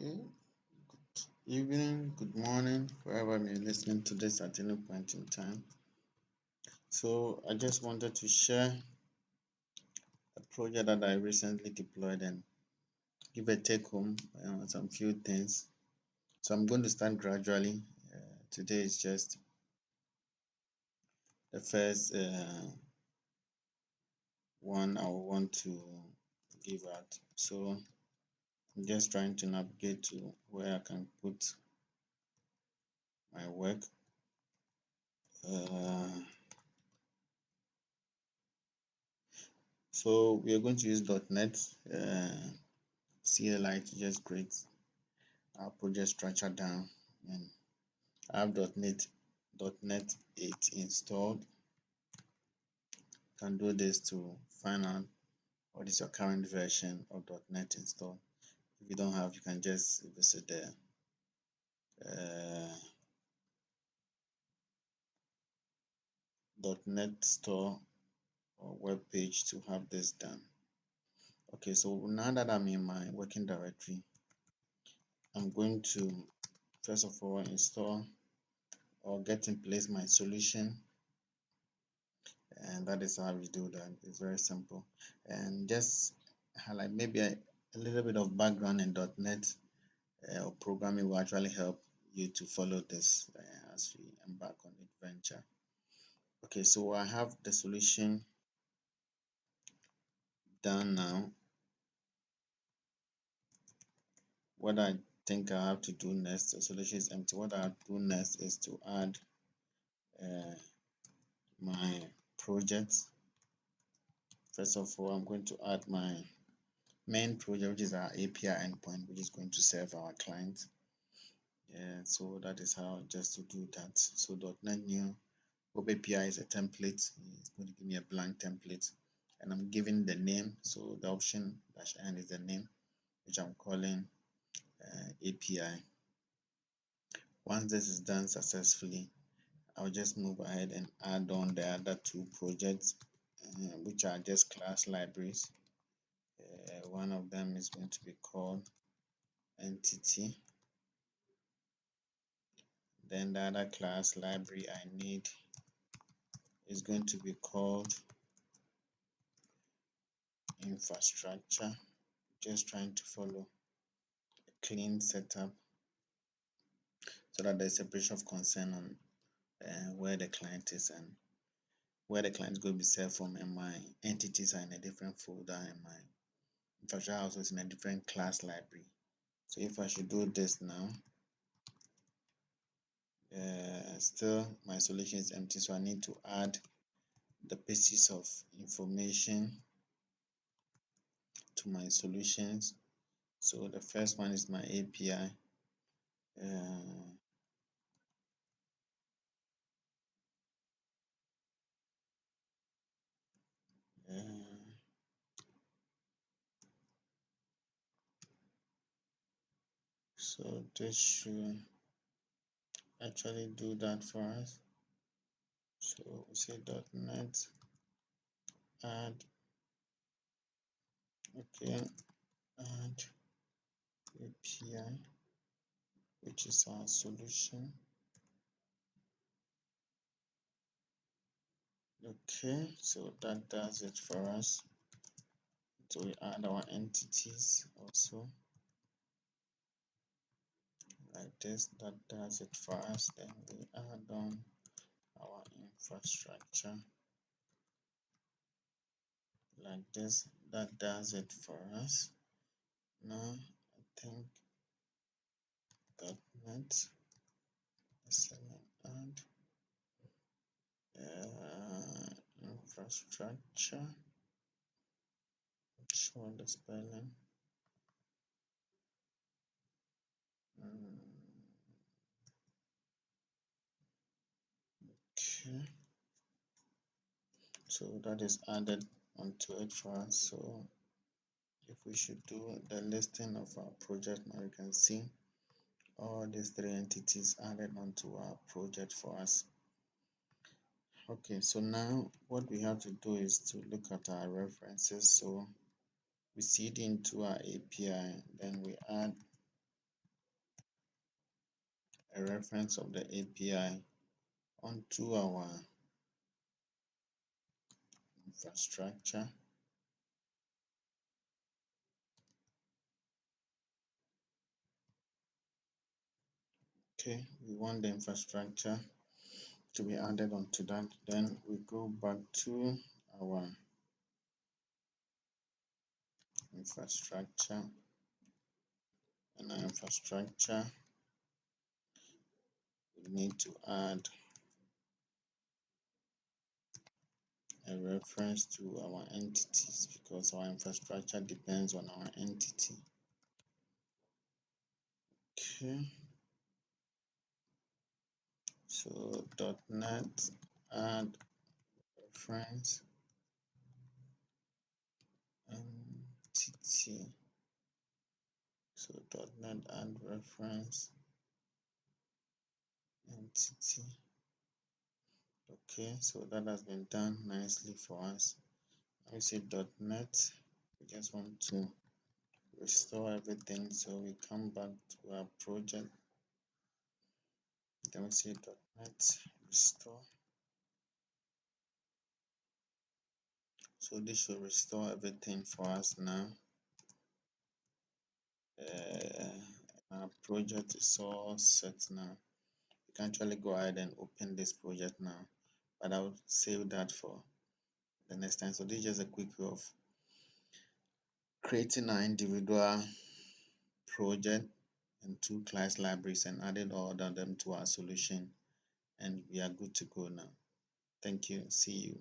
Okay. Evening, good morning, wherever you're listening to this at any point in time. So I just wanted to share a project that I recently deployed and give a take home on some few things. So I'm going to start gradually. Today is just the first one I want to give out. So I'm just trying to navigate to where I can put my work. Uh, so we are going to use .NET. CLI to just create our project structure down, and I have .NET 8 installed. You can do this to find out what is your current version of .NET installed. If you don't have, you can just visit the uh, .NET store or web page to have this done. Okay, so now that I'm in my working directory, I'm going to first of all install or get in place my solution, and that is how we do that. It's very simple. And just highlight maybe a little bit of background in .NET or programming will actually help you to follow this as we embark on the adventure. Okay, so I have the solution done now. What I think I have to do next, the solution is empty. What I have to do next is to add uh, my project. First of all, I'm going to add my main project, which is our API endpoint, which is going to serve our client. Yeah, so that is how just to do that. So .NET new web API is a template. It's going to give me a blank template, and I'm giving the name. So the option -n is the name, which I'm calling API. Once this is done successfully, I'll just move ahead and add on the other two projects, which are just class libraries. One of them is going to be called entity. Then the other class library I need is going to be called infrastructure. Just trying to follow a clean setup so that there's separation of concern on where the client is and where the client is going to be served from, and my entities are in a different folder, and my infrastructure also is in a different class library. So if I should do this now, still my solution is empty, so I need to add the pieces of information to my solutions. So the first one is my API. Uh, uh, so this should actually do that for us. So we say .NET add, okay, add API, which is our solution. Okay, so that does it for us. So we add our entities also like this. That does it for us. Then we add on our infrastructure like this. That does it for us. Now I think .NET add infrastructure. Show the spelling. Okay, so that is added onto it for us. So if we should do the listing of our project, now you can see all these three entities added onto our project for us. Okay, so now what we have to do is to look at our references. So we seed into our API, then we add a reference of the API onto our infrastructure. Okay, we want the infrastructure to be added onto that. Then we go back to our infrastructure, and our infrastructure, we need to add a reference to our entities because our infrastructure depends on our entity. Okay, so .NET add reference entity. So .NET add reference entity. Okay, so that has been done nicely for us. Let me say .NET. We just want to restore everything, so we come back to our project. Then we say .NET restore. So this should restore everything for us now. Our project is all set now. You can actually go ahead and open this project now, but I will save that for the next time. So this is just a quick way of creating our individual project and 2 class libraries and added all of them to our solution, and we are good to go now. Thank you. See you.